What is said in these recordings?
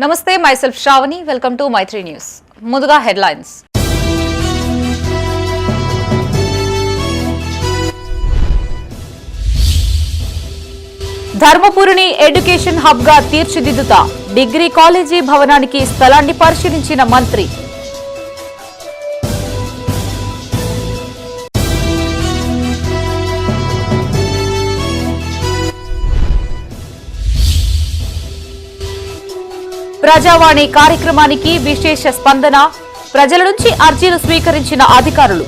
నమస్తే, myself Shravani. Welcome to Mytree News. ముందుగా headlines. ధర్మపురిని education hub గా తీర్చిదిద్దుతా డిగ్రీ కాలేజీ భవనానికి స్థలాన్ని పరిశీలించిన మంత్రి. ప్రజావాణి కార్యక్రమానికి విశేష స్పందన, ప్రజల నుంచి అర్జీలు స్వీకరించిన అధికారులు.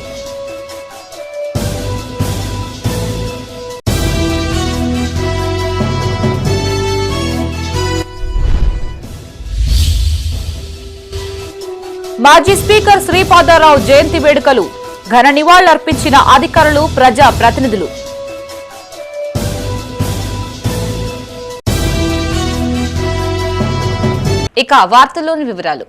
మాజీ స్పీకర్ శ్రీపాదరావు జయంతి వేడుకలు, ఘన నివాళులర్పించిన అధికారులు, ప్రజా ప్రతినిధులు. ఇక వార్తల్లోని వివరాలు.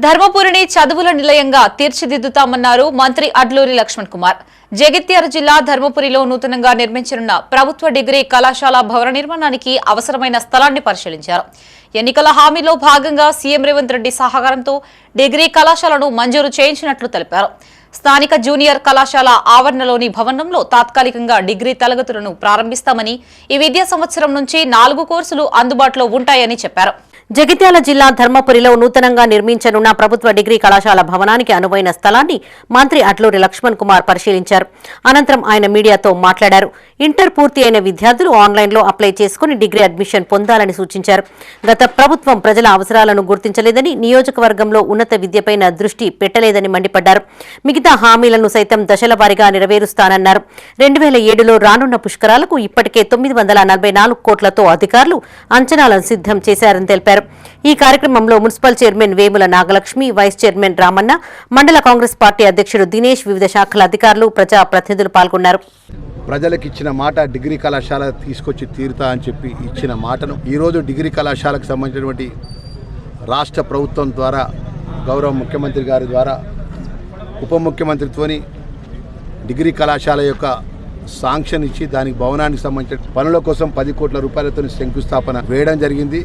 ధర్మపురిని చదువుల నిలయంగా తీర్చిదిద్దుతామన్నారు మంత్రి అడ్లూరి లక్ష్మణ్ కుమార్. జగిత్యాల జిల్లా ధర్మపురిలో నూతనంగా నిర్మించనున్న ప్రభుత్వ డిగ్రీ కళాశాల భవన నిర్మాణానికి అవసరమైన స్థలాన్ని పరిశీలించారు. ఎన్నికల హామీలో భాగంగా సీఎం రేవంత్ రెడ్డి సహకారంతో డిగ్రీ కళాశాలను మంజూరు చేయించినట్లు తెలిపారు. స్థానిక జూనియర్ కళాశాల ఆవరణలోని భవనంలో తాత్కాలికంగా డిగ్రీ తరగతులను ప్రారంభిస్తామని, ఈ విద్యా సంవత్సరం నుంచి 4 కోర్సులు అందుబాటులో ఉంటాయని చెప్పారు. జగిత్యాల జిల్లా ధర్మపురిలో నూతనంగా నిర్మించనున్న ప్రభుత్వ డిగ్రీ కళాశాల భవనానికి అనువైన స్థలాన్ని మంత్రి అడ్లూరి లక్ష్మణ్ కుమార్ పరిశీలించారు. అనంతరం ఆయన మీడియాతో మాట్లాడారు. ఇంటర్ పూర్తి అయిన విద్యార్థులు ఆన్లైన్లో అప్లై చేసుకుని డిగ్రీ అడ్మిషన్ పొందాలని సూచించారు. గత ప్రభుత్వం ప్రజల అవసరాలను గుర్తించలేదని, నియోజకవర్గంలో ఉన్నత విద్యపై దృష్టి పెట్టలేదని మండిపడ్డారు. మిగతా హామీలను సైతం దశల వారీగా నెరవేరుస్తానన్నారు. 2007లో రానున్న పుష్కరాలకు ఇప్పటికే 944 కోట్లతో అధికారులు అంచనాలను సిద్ధం చేశారని తెలిపారు. ఈ కార్యక్రమంలో municipal chairman Vemula Nagalakshmi, vice chairman Ramanna, మండల కాంగ్రెస్ పార్టీ అధ్యక్షుడు దినేష్, వివిధ శాఖల అధికారులు, ప్రజా ప్రతినిధులు పాల్గొన్నారు. ప్రజలకు ఇచ్చిన మాట డిగ్రీ కళాశాల తీసుకొచ్చి తీరుతా అని చెప్పి ఇచ్చిన మాటను ఈరోజు డిగ్రీ కళాశాలకు సంబంధించినటువంటి రాష్ట్ర ప్రభుత్వం ద్వారా, గౌరవ ముఖ్యమంత్రి గారి ద్వారా, ఉప ముఖ్యమంత్రితోని డిగ్రీ కళాశాల యొక్క శాంక్షన్ ఇచ్చి దానికి భవనానికి సంబంధించిన పనుల కోసం 10 కోట్ల రూపాయలతో శంకుస్థాపన వేయడం జరిగింది.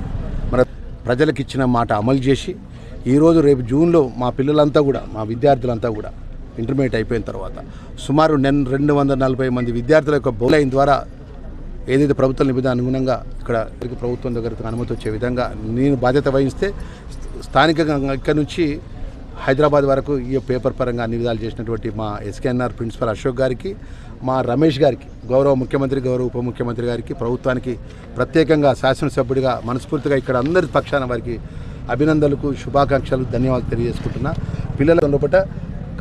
మన ప్రజలకు ఇచ్చిన మాట అమలు చేసి ఈరోజు రేపు జూన్లో మా పిల్లలంతా కూడా, మా విద్యార్థులంతా కూడా ఇంటర్మీడియట్ అయిపోయిన తర్వాత సుమారు 240 మంది విద్యార్థుల యొక్క బౌలైన్ ద్వారా ఏదైతే ప్రభుత్వ నిబంధన అనుగుణంగా ఇక్కడ ప్రభుత్వం దగ్గర అనుమతి వచ్చే విధంగా నేను బాధ్యత వహిస్తే స్థానికంగా ఇక్కడ నుంచి హైదరాబాద్ వరకు ఈ పేపర్ పరంగా అన్ని విధాలు చేసినటువంటి మా ఎస్కేఎన్ఆర్ ప్రిన్సిపల్ అశోక్ గారికి, మా రమేష్ గారికి, గౌరవ ముఖ్యమంత్రి, గౌరవ ఉప ముఖ్యమంత్రి గారికి, ప్రభుత్వానికి ప్రత్యేకంగా శాసనసభ్యుడిగా మనస్ఫూర్తిగా ఇక్కడ అందరి పక్షాన వారికి అభినందనలకు, శుభాకాంక్షలు, ధన్యవాదాలు తెలియజేసుకుంటున్నా. పిల్లల లోపల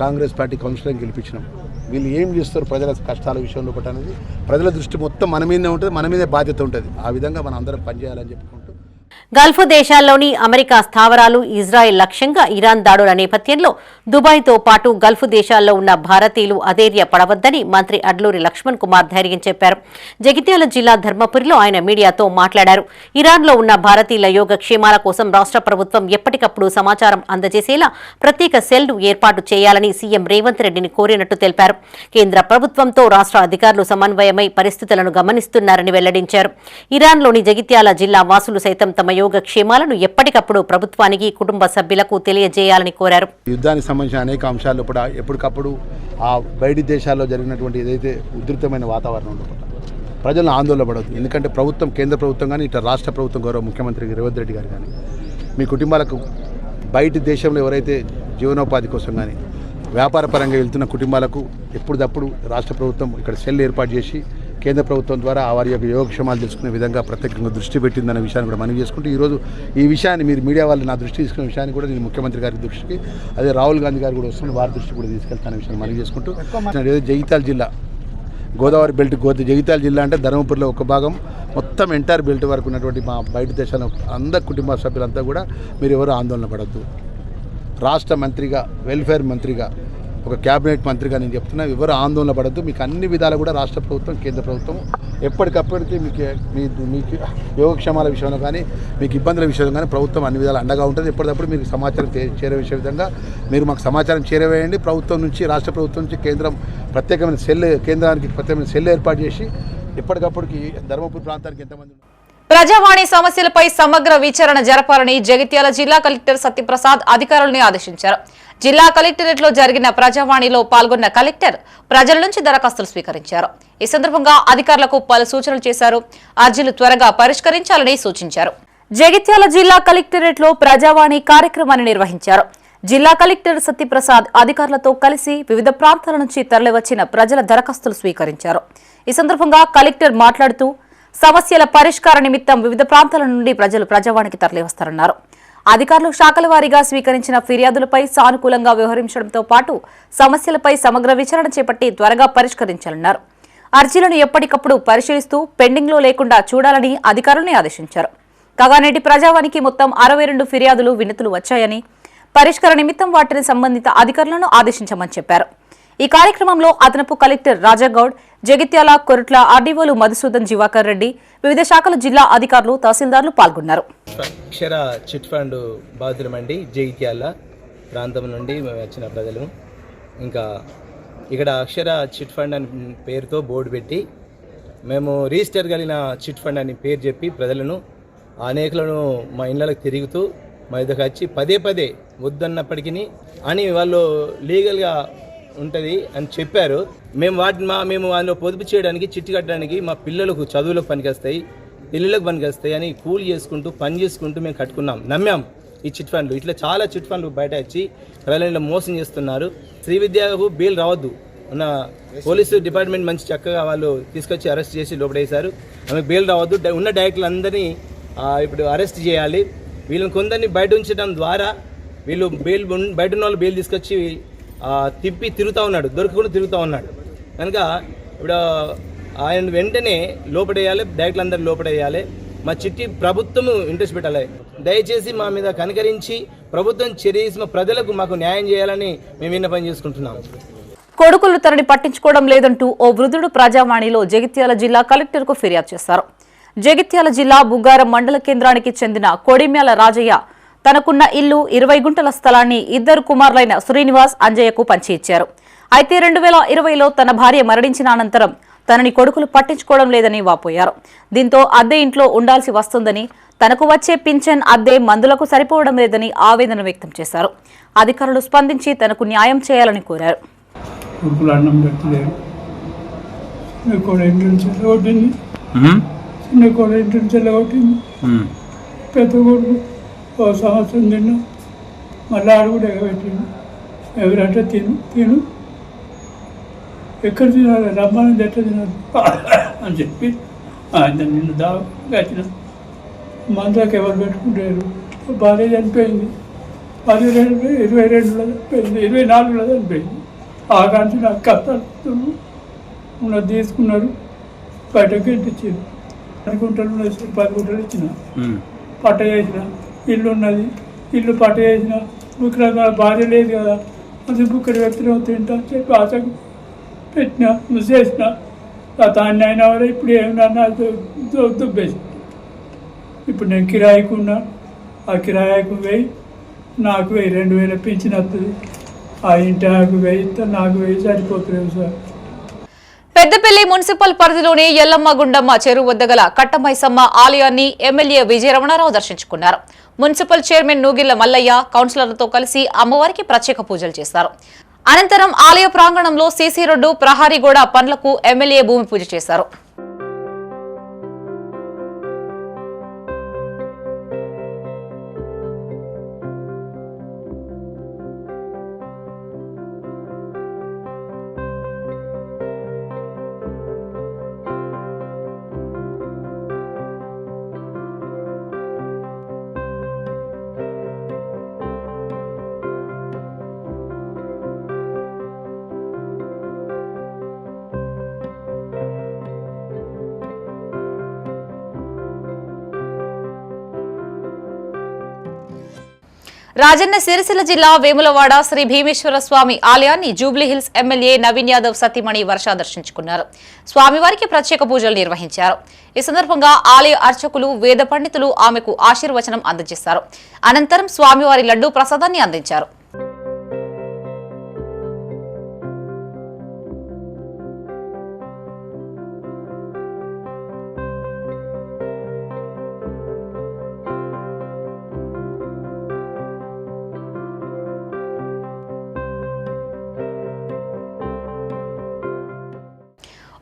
కాంగ్రెస్ పార్టీ కౌన్సిలర్ని గెలిపించినాం. వీళ్ళు ఏం చేస్తారు ప్రజల కష్టాల విషయంలో అనేది ప్రజల దృష్టి మొత్తం మన మీదే ఉంటుంది, మన మీదే బాధ్యత ఉంటుంది. ఆ విధంగా మనం అందరం పనిచేయాలని చెప్పుకుంటూ గల్ఫ్ దేశాల్లోని అమెరికా స్థావరాలు, ఇజ్రాయెల్ లక్ష్యంగా ఇరాన్ దాడుల నేపథ్యంలో దుబాయ్తో పాటు గల్ఫ్ దేశాల్లో ఉన్న భారతీయులు అధైర్యపడవద్దని మంత్రి అడ్లూరి లక్ష్మణ్ కుమార్ ధైర్యం చెప్పారు. జగిత్యాల జిల్లా ధర్మపురిలో ఆయన మీడియాతో మాట్లాడారు. ఇరాన్లో ఉన్న భారతీయుల యోగక్షేమాల కోసం రాష్ట్ర ప్రభుత్వం ఎప్పటికప్పుడు సమాచారం అందజేసేలా ప్రత్యేక సెల్ను ఏర్పాటు చేయాలని సీఎం రేవంత్ రెడ్డిని కోరినట్టు తెలిపారు. కేంద్ర ప్రభుత్వంతో రాష్ట్ర అధికారులు సమన్వయమై పరిస్థితులను గమనిస్తున్నారని వెల్లడించారు. ఇరాన్లోని జగిత్యాల జిల్లా వాసులు సైతం తమ యోగక్షేమాలను ఎప్పటికప్పుడు ప్రభుత్వానికి, కుటుంబ సభ్యులకు తెలియజేయాలని కోరారు. యుద్ధానికి సంబంధించిన అనేక అంశాల్లో కూడా ఎప్పటికప్పుడు ఆ బయటి దేశాల్లో జరిగినటువంటి ఏదైతే ఉధృతమైన వాతావరణంలో ప్రజలను ఆందోళన పడవద్దు. ఎందుకంటే ప్రభుత్వం, కేంద్ర ప్రభుత్వం కానీ, ఇట్లా రాష్ట్ర ప్రభుత్వం, గౌరవ ముఖ్యమంత్రి రేవంత్ రెడ్డి గారు కానీ మీ కుటుంబాలకు బయటి దేశంలో ఎవరైతే జీవనోపాధి కోసం కానీ వ్యాపార పరంగా వెళ్తున్న కుటుంబాలకు ఎప్పటికప్పుడు రాష్ట్ర ప్రభుత్వం ఇక్కడ సెల్ ఏర్పాటు చేసి కేంద్ర ప్రభుత్వం ద్వారా వారి యొక్క యోగక్షేమాలు తెలుసుకునే విధంగా ప్రత్యేకంగా దృష్టి పెట్టిందనే విషయాన్ని కూడా మనవి చేసుకుంటూ ఈరోజు ఈ విషయాన్ని మీరు మీడియా వాళ్ళు నా దృష్టి తీసుకునే విషయాన్ని కూడా నేను ముఖ్యమంత్రి గారి దృష్టికి, అదే రాహుల్ గాంధీ గారు కూడా వస్తున్న వారి దృష్టి కూడా తీసుకెళ్తానే విషయాన్ని మనవి చేసుకుంటూ జగిత్యాల జిల్లా గోదావరి బెల్ట్, జగిత్యాల జిల్లా అంటే ధర్మపురిలో ఒక భాగం, మొత్తం ఎంటైర్ బెల్ట్ వరకు ఉన్నటువంటి మా బయట దేశాల అందరి కుటుంబ సభ్యులంతా కూడా మీరు ఎవరు ఆందోళన పడద్దు. రాష్ట్ర మంత్రిగా, వెల్ఫేర్ మంత్రిగా, ఒక క్యాబినెట్ మంత్రిగా నేను చెప్తున్నా, ఎవరు ఆందోళన పడద్దు. మీకు అన్ని విధాలు కూడా రాష్ట్ర ప్రభుత్వం, కేంద్ర ప్రభుత్వం ఎప్పటికప్పటికి మీకు యోగక్షేమాల విషయంలో కానీ, మీకు ఇబ్బందుల విషయంలో కానీ ప్రభుత్వం అన్ని విధాలు అండగా ఉంటుంది. ఎప్పటికప్పుడు మీకు సమాచారం చేరవేసే విధంగా మీరు మాకు సమాచారం చేరవేయండి. ప్రభుత్వం నుంచి, రాష్ట్ర ప్రభుత్వం నుంచి కేంద్రం ప్రత్యేకమైన సెల్, కేంద్రానికి ప్రత్యేకమైన సెల్ ఏర్పాటు చేసి ఎప్పటికప్పటికి ధర్మపురి ప్రాంతానికి ఎంతమంది ప్రజావాణి సమస్యలపై సమగ్ర విచారణ జరపాలని జగిత్యాల జిల్లా కలెక్టర్ సత్యప్రసాద్ అధికారులను ఆదేశించారు. జిల్లా కలెక్టరేట్ లో జరిగిన ప్రజావాణిలో పాల్గొన్న కలెక్టర్ ప్రజల నుంచి దరఖాస్తులు స్వీకరించారు. ఈ సందర్భంగా అధికారులకు పలు సూచనలు చేశారు. అర్జీలు త్వరగా పరిష్కరించాలని సూచించారు. జగిత్యాల జిల్లా కలెక్టరేట్ లో ప్రజావాణి కార్యక్రమాన్ని నిర్వహించారు. జిల్లా కలెక్టర్ సత్యప్రసాద్ అధికారులతో కలిసి వివిధ ప్రాంతాల నుంచి తరలివచ్చిన ప్రజల దరఖాస్తులు స్వీకరించారు. ఈ సందర్భంగా కలెక్టర్ మాట్లాడుతూ సమస్యల పరిష్కార నిమిత్తం వివిధ ప్రాంతాల నుండి ప్రజలు ప్రజావాణికి తరలివస్తారన్నారు. అధికారులు శాఖల వారీగా స్వీకరించిన ఫిర్యాదులపై సానుకూలంగా వ్యవహరించడంతో పాటు సమస్యలపై సమగ్ర విచారణ చేపట్టి త్వరగా పరిష్కరించాలన్నారు. అర్జీలను ఎప్పటికప్పుడు పరిశీలిస్తూ పెండింగ్లో లేకుండా చూడాలని అధికారులను ఆదేశించారు. కాగా నేటి ప్రజావాణికి మొత్తం 62 ఫిర్యాదులు వినతులు వచ్చాయని పరిష్కార నిమిత్తం వాటిని సంబంధిత అధికారులను ఆదేశించామని చెప్పారు. ఈ కార్యక్రమంలో అదనపు కలెక్టర్ రాజాగౌడ్, జగిత్యాల, కొరుట్ల ఆర్డీఓలు మధుసూదన్, జివాకర్ రెడ్డి, వివిధ శాఖల జిల్లా అధికారులు, తహసీల్దార్లు పాల్గొన్నారు. అక్షర చిట్ ఫండ్ బాధితులమండి జగిత్యాల ప్రాంతం నుండి వచ్చిన ప్రజలు. ఇంకా ఇక్కడ అక్షర చిట్ ఫండ్ అని పేరుతో బోర్డు పెట్టి మేము రిజిస్టర్ కలిగిన చిట్ ఫండ్ అని పేరు చెప్పి ప్రజలను అనేకులను మా ఇళ్ళకి తిరుగుతూ మా దగ్గరకు వచ్చి పదే పదే వద్దన్నప్పటికీ అని వాళ్ళు లీగల్గా ఉంటుంది అని చెప్పారు. మేము అందులో పొదుపు చేయడానికి, చిట్టి కట్టడానికి, మా పిల్లలకు చదువులకు పనికొస్తాయి, ఇల్లులకు పనికొస్తాయి అని కూలి చేసుకుంటూ పని చేసుకుంటూ మేము కట్టుకున్నాం, నమ్మాం ఈ చిట్ ఫండ్లు. ఇట్లా చాలా చిట్ ఫండ్లు బయట వచ్చి ప్రజలను మోసం చేస్తున్నారు. శ్రీ విద్యకు బెయిల్ రావద్దు ఉన్న పోలీసు డిపార్ట్మెంట్ మంచి చక్కగా వాళ్ళు తీసుకొచ్చి అరెస్ట్ చేసి లోపడేశారు. ఆమెకు బెయిల్ రావద్దు, ఉన్న డైరెక్టర్లందరినీ ఇప్పుడు అరెస్ట్ చేయాలి. వీళ్ళని కొందరిని బయట ఉంచడం ద్వారా వీళ్ళు బయట ఉన్న వాళ్ళు బెయిల్ తీసుకొచ్చి తిప్పి తిరుగుతూ ఉన్నాడు, దొరకకుండా తిరుగుతూ ఉన్నాడు. కనుక ఇప్పుడు ఆయన వెంటనే లోపడేయాలి, డైరెక్టర్లు అందరూ లోపడేయాలి. మా చిట్టి ప్రభుత్వం ఇంట్రెస్ట్ పెట్టాలి. దయచేసి మా మీద కనికరించి ప్రభుత్వం చర్య ప్రజలకు మాకు న్యాయం చేయాలని మేము విన్నపం చేసుకుంటున్నాము. కొడుకులు తనని పట్టించుకోవడం లేదంటూ ఓ వృద్ధుడు ప్రజావాణిలో జగిత్యాల జిల్లా కలెక్టర్కు ఫిర్యాదు చేశారు. జగిత్యాల జిల్లా బుగ్గారం మండల కేంద్రానికి చెందిన కొడిమ్యాల రాజయ్య తనకున్న ఇల్లు 20 గుంటల స్థలాన్ని ఇద్దరు కుమారులైన శ్రీనివాస్, అంజయ్యకు పంచి ఇచ్చారు. అయితే 2020లో తన భార్య మరణించిన అనంతరం తనని కొడుకులు పట్టించుకోవడం లేదని వాపోయారు. దీంతో అద్దె ఇంట్లో ఉండాల్సి వస్తుందని, తనకు వచ్చే పింఛన్, అద్దె, మందులకు సరిపోవడం లేదని ఆవేదన వ్యక్తం చేశారు. అధికారులు స్పందించి తనకు న్యాయం చేయాలని కోరారు. ఓ సంవత్సరం తిన్నా, మళ్ళీ ఆడు కూడా ఎగబెట్టిండు. ఎవరంటే తిను ఎక్కడ తినాలి, రమ్మని ఎట్లా తినాలి అని చెప్పి నిన్ను దాచిన మందులకు ఎవరు పెట్టుకుంటారు. భార్య చనిపోయింది, 22లో చనిపోయింది, 24లో చనిపోయింది. ఆ కాంచి నాకు కష్టాలు ఉన్నది తీసుకున్నారు, బయటకు ఇంటిచ్చారు. 10 గుంటలు ఉన్నది, 10 గుంటలు ఇచ్చిన, పట్ట చేసిన. ఇల్లు ఉన్నది, ఇల్లు పట్ట చేసిన. బుక్కల భార్య లేదు కదా, అది బుక్కడి వ్యక్తిలో తింటా చెప్పి ఆశకు పెట్టిన, చేసిన. దాన్ని అయినా వల్ల ఇప్పుడు ఏమన్నా దుబ్బేసి ఇప్పుడు నేను కిరాయికి ఉన్నా. ఆ కిరాయికు వెయ్యి, నాకు 2000 పింఛన్ వస్తుంది. ఆ ఇంటి నాకు 1000, నాకు 1000 సరిపోతుంది సార్. పెద్దపల్లి మున్సిపల్ పరిధిలోని ఎల్లమ్మ గుండమ్మ చెరువు వద్ద గల కట్టమైసమ్మ ఆలయాన్ని ఎమ్మెల్యే విజయరమణారావు దర్శించుకున్నారు. మున్సిపల్ చైర్మన్ నూగిళ్ల మల్లయ్య కౌన్సిలర్లతో కలిసి అమ్మవారికి ప్రత్యేక పూజలు చేశారు. అనంతరం ఆలయ ప్రాంగణంలో సీసీ రోడ్డు, ప్రహారీ గోడ పనులకు ఎమ్మెల్యే భూమి పూజ చేశారు. రాజన్న సిరిసిల్ల జిల్లా వేములవాడ శ్రీ భీమేశ్వర స్వామి ఆలయాన్ని జూబ్లీహిల్స్ ఎమ్మెల్యే నవీన్ యాదవ్ సతీమణి వర్ష దర్శించుకున్నారు. స్వామివారికి ప్రత్యేక పూజలు నిర్వహించారు. ఈ సందర్భంగా ఆలయ అర్చకులు, వేద పండితులు ఆమెకు ఆశీర్వచనం అందజేశారు. అనంతరం స్వామివారి లడ్డూ ప్రసాదాన్ని అందించారు.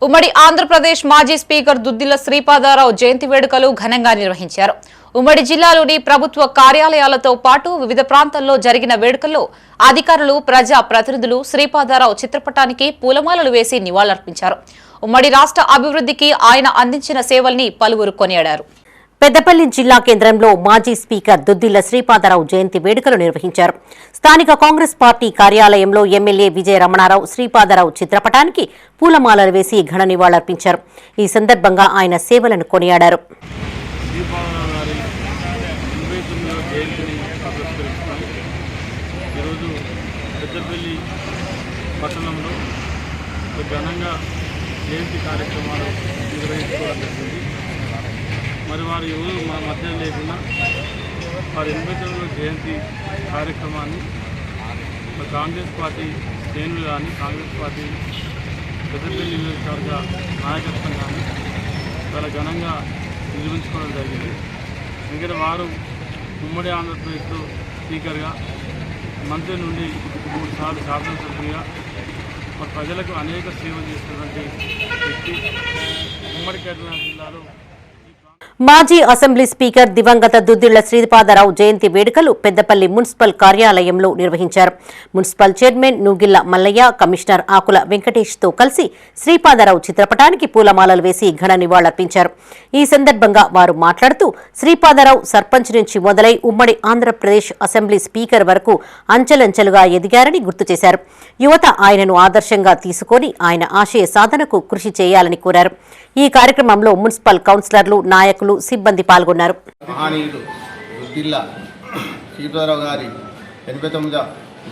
ఉమ్మడి ఆంధ్రప్రదేశ్ మాజీ స్పీకర్ దుద్దిల శ్రీపాదరావు జయంతి వేడుకలు ఘనంగా నిర్వహించారు. ఉమ్మడి జిల్లాలోని ప్రభుత్వ కార్యాలయాలతో పాటు వివిధ ప్రాంతాల్లో జరిగిన వేడుకల్లో అధికారులు, ప్రజా ప్రతినిధులు శ్రీపాదరావు చిత్రపటానికి పూలమాలలు వేసి నివాళులర్పించారు. ఉమ్మడి రాష్ట్ర అభివృద్ధికి ఆయన అందించిన సేవల్ని పలువురు కొనియాడారు. పెద్దపల్లి జిల్లా కేంద్రంలో మాజీ స్పీకర్ దుద్దిల శ్రీపాదరావు జయంతి వేడుకలు నిర్వహించారు. స్థానిక కాంగ్రెస్ పార్టీ కార్యాలయంలో ఎమ్మెల్యే విజయ రమణారావు శ్రీపాదరావు చిత్రపటానికి పూలమాలలు వేసి ఘన నివాళులర్పించారు. ఈ సందర్భంగా ఆయన సేవలను కొనియాడారు. పట్టణంలో ఘనంగా జయంతి కార్యక్రమాలు నిర్వహించుకోవడం జరిగింది. మరి వారు ఎవరు మా మధ్య లేకుండా వారి 89వ జయంతి కార్యక్రమాన్ని కాంగ్రెస్ పార్టీ శ్రేణులు కానీ కాంగ్రెస్ పార్టీ పెద్దపల్లి నియోజకవర్గ నాయకత్వం కానీ చాలా ఘనంగా నిర్వహించుకోవడం జరిగింది. ఎందుకంటే వారు ఉమ్మడి ఆంధ్రప్రదేశ్లో స్పీకర్గా, మంత్రి నుండి 3 సార్లు శాసనసభ్యులుగా మరి ప్రజలకు అనేక సేవలు చేసినటువంటి వ్యక్తి. ఉమ్మడి కరీంనగర్ జిల్లాలో మాజీ అసెంబ్లీ స్పీకర్ దివంగత దుద్దిళ్ల శ్రీపాదరావు జయంతి వేడుకలు పెద్దపల్లి మున్సిపల్ కార్యాలయంలో నిర్వహించారు. Municipal chairman Nugilla Mallayya, commissioner ఆకుల వెంకటేష్తో కలిసి శ్రీపాదరావు చిత్రపటానికి పూలమాలలు వేసి ఘన నివాళులర్పించారు. ఈ సందర్భంగా వారు మాట్లాడుతూ శ్రీపాదరావు సర్పంచ్ నుంచి మొదలై ఉమ్మడి ఆంధ్రప్రదేశ్ అసెంబ్లీ స్పీకర్ వరకు అంచెలంచెలుగా ఎదిగారని గుర్తు చేశారు. యువత ఆయనను ఆదర్శంగా తీసుకుని ఆయన ఆశయ సాధనకు కృషి చేయాలని కోరారు. ఈ కార్యక్రమంలో మున్సిపల్ కౌన్సిలర్లు, నాయకులు, సిబ్బంది పాల్గొన్నారు. మహనీయుడు దుద్దిళ్ల శ్రీపాదరావు గారి 89వ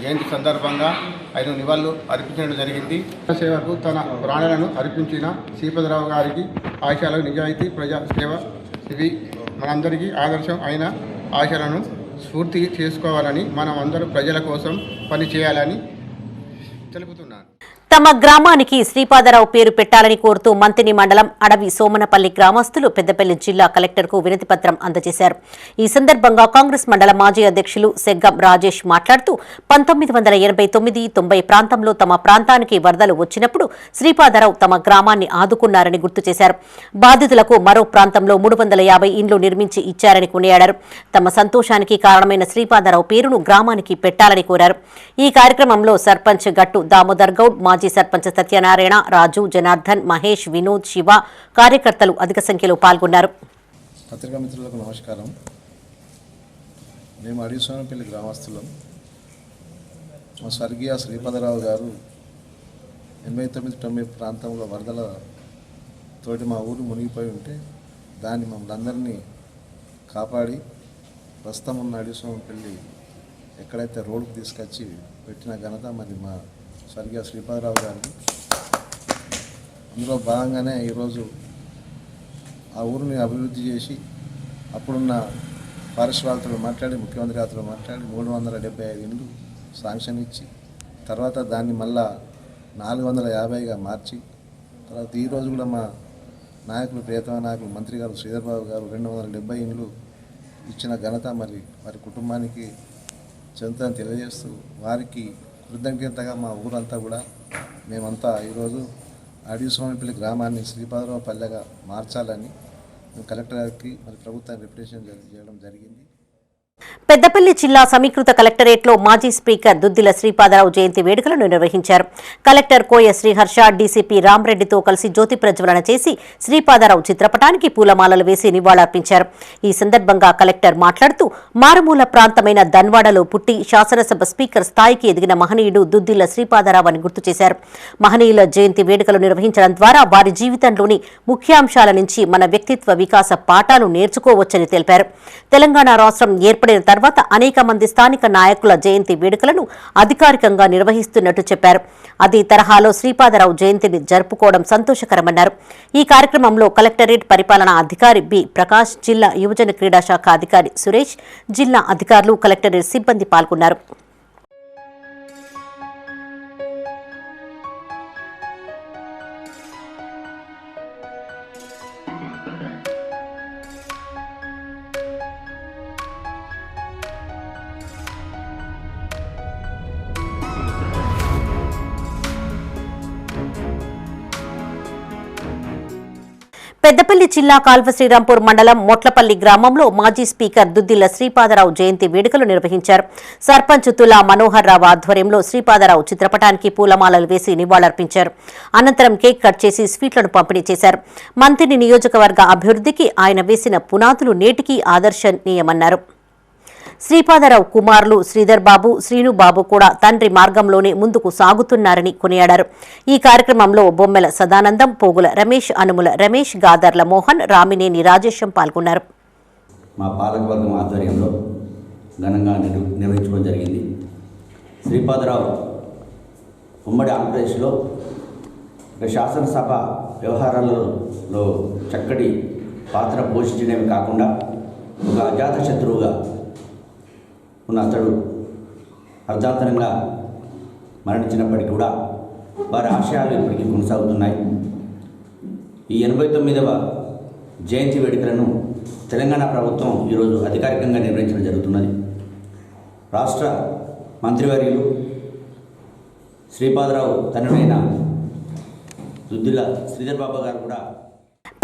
జయంతి సందర్భంగా ఆయన నివాళులు అర్పించడం జరిగింది. సేవకు తన ప్రాణాలను అర్పించిన శ్రీపాదరావు గారికి ఆశయాలు, నిజాయితీ, ప్రజా సేవ ఇవి మనందరికీ ఆదర్శం. ఆయన ఆశయాలను స్ఫూర్తి చేసుకోవాలని, మనం అందరూ ప్రజల కోసం పని చేయాలని తెలుపుతున్నాను. తమ గ్రామానికి శ్రీపాదరావు పేరు పెట్టాలని కోరుతూ మంతిని మండలం అడవి సోమనపల్లి గ్రామస్తులు పెద్దపల్లి జిల్లా కలెక్టర్కు వినతిపత్రం అందజేశారు. ఈ సందర్భంగా కాంగ్రెస్ మండల మాజీ అధ్యక్షులు సెగ్గం రాజేష్ మాట్లాడుతూ 1989-90 ప్రాంతంలో తమ ప్రాంతానికి వరదలు వచ్చినప్పుడు శ్రీపాదరావు తమ గ్రామాన్ని ఆదుకున్నారని గుర్తు చేశారు. బాధితులకు మరో ప్రాంతంలో 350 ఇండ్లు నిర్మించి ఇచ్చారని కొనియాడారు. తమ సంతోషానికి కారణమైన శ్రీపాదరావు పేరును గ్రామానికి పెట్టాలని కోరారు. ఈ కార్యక్రమంలో సర్పంచ్ గట్టు దామోదర్ గౌడ్, మాజీ సర్పంచ్ సత్యనారాయణ, రాజు, జనార్దన్, మహేష్, వినోద్, శివ, కార్యకర్తలు అధిక సంఖ్యలో పాల్గొన్నారు. పత్రికా మిత్రులకు నమస్కారం. మేము అడిసోనపల్లి గ్రామస్తులం. మా స్వర్గీయ శ్రీపాదరావు గారు 89-90 ప్రాంతంలో వరదల తోటి మా ఊరు మునిగిపోయి ఉంటే దాన్ని మమ్మల్ని అందరినీ కాపాడి ప్రస్తుతం ఉన్న అడిసోనపల్లి ఎక్కడైతే రోడ్డుకు తీసుకొచ్చి పెట్టిన ఘనత మరి మా స్వర్గీయ శ్రీపాదరావు గారిని. అందులో భాగంగానే ఈరోజు ఆ ఊరిని అభివృద్ధి చేసి అప్పుడున్న పారిశ్రామికతో మాట్లాడి, ముఖ్యమంత్రి గారితో మాట్లాడి 375 ఇండ్లు శాంక్షన్ ఇచ్చి తర్వాత దాన్ని మళ్ళా 450గా మార్చి తర్వాత ఈరోజు కూడా మా నాయకులు, ప్రియతమ నాయకులు, మంత్రి గారు శ్రీధర్బాబు గారు 270 ఇండ్లు ఇచ్చిన ఘనత మరి వారి కుటుంబానికి చెందుతుందని తెలియజేస్తూ వారికి కృతజ్ఞతగా మా ఊరంతా కూడా మేమంతా ఈరోజు అడిసోనపల్లి గ్రామాన్ని శ్రీపాదరావు పల్లెగా మార్చాలని కలెక్టర్ గారికి మరి ప్రభుత్వాన్ని రిప్రజెంట్ చేయడం జరిగింది. పెద్దపల్లి జిల్లా సమీకృత కలెక్టరేట్లో మాజీ స్పీకర్ దుద్దిల శ్రీపాదరావు జయంతి వేడుకలను నిర్వహించారు. కలెక్టర్ కోయ శ్రీహర్ష, డీసీపీ రామ్రెడ్డితో కలిసి జ్యోతి ప్రజ్వలన చేసి శ్రీపాదరావు చిత్రపటానికి పూలమాలలు వేసి నివాళులర్పించారు. ఈ సందర్భంగా కలెక్టర్ మాట్లాడుతూ మారుమూల ప్రాంతమైన దన్వాడలో పుట్టి శాసనసభ స్పీకర్ స్థాయికి ఎదిగిన మహనీయుడు దుద్దిల శ్రీపాదరావు అని గుర్తు చేశారు. మహనీయుల జయంతి వేడుకలు నిర్వహించడం ద్వారా వారి జీవితంలోని ముఖ్యాంశాల నుంచి మన వ్యక్తిత్వ వికాస పాఠాలు నేర్చుకోవచ్చని తెలిపారు. తెలంగాణ రాష్ట్రం ఏర్పడిన తర్వాత అనేక మంది స్థానిక నాయకుల జయంతి వేడుకలను అధికారికంగా నిర్వహిస్తున్నట్టు చెప్పారు. అదే తరహాలో శ్రీపాదరావు జయంతిని జరుపుకోవడం సంతోషకరమన్నారు. ఈ కార్యక్రమంలో కలెక్టరేట్ పరిపాలనా అధికారి బి ప్రకాష్, జిల్లా యువజన క్రీడా శాఖ అధికారి సురేష్, జిల్లా అధికారులు, కలెక్టరేట్ సిబ్బంది పాల్గొన్నారు. పెద్దపల్లి జిల్లా కాల్వ శ్రీరాంపూర్ మండలం మొట్లపల్లి గ్రామంలో మాజీ స్పీకర్ దుద్దిల్ల శ్రీపాదరావు జయంతి వేడుకలు నిర్వహించారు. సర్పంచ్ తులా మనోహర్ రావు ఆధ్వర్యంలో శ్రీపాదరావు చిత్రపటానికి పూలమాలలు వేసి నివాళులర్పించారు. అనంతరం కేక్ కట్ చేసి స్వీట్లను పంపిణీ చేశారు. మంత్రి నియోజకవర్గ అభివృద్ధికి ఆయన వేసిన పునాదులు నేటికీ ఆదర్శనీయమన్నారు. శ్రీపాదరావు కుమారులు శ్రీధర్ బాబు, శ్రీనుబాబు కూడా తండ్రి మార్గంలోనే ముందుకు సాగుతున్నారని కొనియాడారు. ఈ కార్యక్రమంలో బొమ్మెల సదానందం, పోగుల రమేష్, అనుముల రమేష్, గాదర్ల మోహన్, రామినేని రాజేశం పాల్గొన్నారు. మా పాలకవర్గం ఆధ్వర్యంలో ఘనంగా నిర్వహించడం జరిగింది. శ్రీపాదరావు ఉమ్మడి ఆంధ్రప్రదేశ్లో శాసనసభ వ్యవహారాలలో చక్కటి పాత్ర పోషించడమే కాకుండా ఒక అజాత శత్రువుగా ఉన్న అతడు అర్ధాంతరంగా మరణించినప్పటికీ కూడా వారి ఆశయాలు ఇప్పటికీ కొనసాగుతున్నాయి. ఈ 89వ జయంతి వేడుకలను తెలంగాణ ప్రభుత్వం ఈరోజు అధికారికంగా నిర్వహించడం జరుగుతున్నది. రాష్ట్ర మంత్రివర్యులు శ్రీపాదరావు తండ్రైన దుద్దిల్ల శ్రీధర్ బాబు గారు కూడా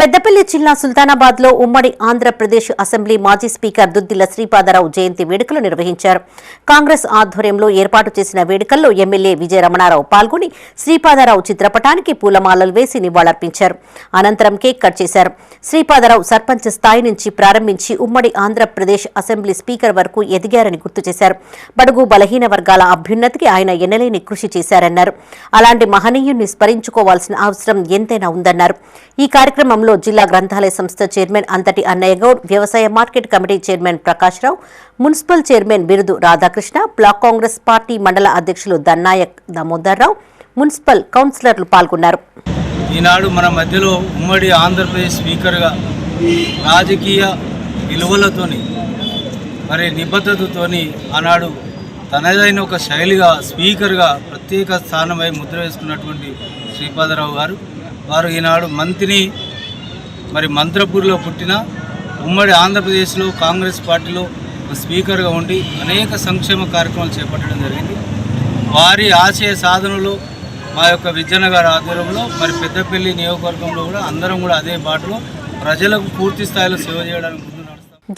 పెద్దపల్లి జిల్లా సుల్తానాబాద్ లో ఉమ్మడి ఆంధ్రప్రదేశ్ అసెంబ్లీ మాజీ స్పీకర్ దుద్దిల్ల శ్రీపాదరావు జయంతి వేడుకలు నిర్వహించారు. కాంగ్రెస్ ఆధ్వర్యంలో ఏర్పాటు చేసిన వేడుకల్లో ఎమ్మెల్యే విజయ రమణారావు పాల్గొని శ్రీపాదరావు చిత్రపటానికి పూలమాలలు వేసి నివాళులర్పించారు. అనంతరం కేక్ కట్ చేశారు. శ్రీపాదరావు సర్పంచ్ స్థాయి నుంచి ప్రారంభించి ఉమ్మడి ఆంధ్రప్రదేశ్ అసెంబ్లీ స్పీకర్ వరకు ఎదిగారని గుర్తు చేశారు. బడుగు బలహీన వర్గాల అభ్యున్నతికి ఆయన ఎనలేని కృషి చేశారన్నారు. అలాంటి మహనీయుణ్ణి స్మరించుకోవాల్సిన అవసరం ఎంతైనా ఉందన్నారు. ఈ కార్యక్రమంలో జిల్లా గ్రంథాలయ సంస్థ చైర్మన్ అంతటి అన్నయ్య గౌడ్, వ్యవసాయ మార్కెట్ కమిటీ చైర్మన్ ప్రకాష్ రావు, మున్సిపల్ చైర్మన్ బిరుదు రాధాకృష్ణ, బ్లాక్ కాంగ్రెస్ పార్టీ మండల అధ్యక్షులు దన్నాయక్ దామోదర్ రావు, మున్సిపల్ కౌన్సిలర్లు పాల్గొన్నారు. ఈనాడు మన మధ్యలో ఉమ్మడి ఆంధ్రప్రదేశ్ స్పీకర్గా రాజకీయ విలువలతోని మరి నిబద్ధతతోని ఆనాడు తనదైన ఒక శైలిగా స్పీకర్గా ప్రత్యేక స్థానమై ముద్ర వేసుకున్నటువంటి శ్రీపాదరావు గారు వారు ఈనాడు మంత్రిని మరి మంత్రపూర్లో పుట్టిన ఉమ్మడి ఆంధ్రప్రదేశ్లో కాంగ్రెస్ పార్టీలో స్పీకర్గా ఉండి అనేక సంక్షేమ కార్యక్రమాలు చేపట్టడం జరిగింది. వారి ఆశయ సాధనలో మా యొక్క విజయన గారి ఆధ్వర్యంలో మరి పెద్దపల్లి నియోజకవర్గంలో కూడా అందరం కూడా అదే బాటలో ప్రజలకు పూర్తి స్థాయిలో సేవ చేయడానికి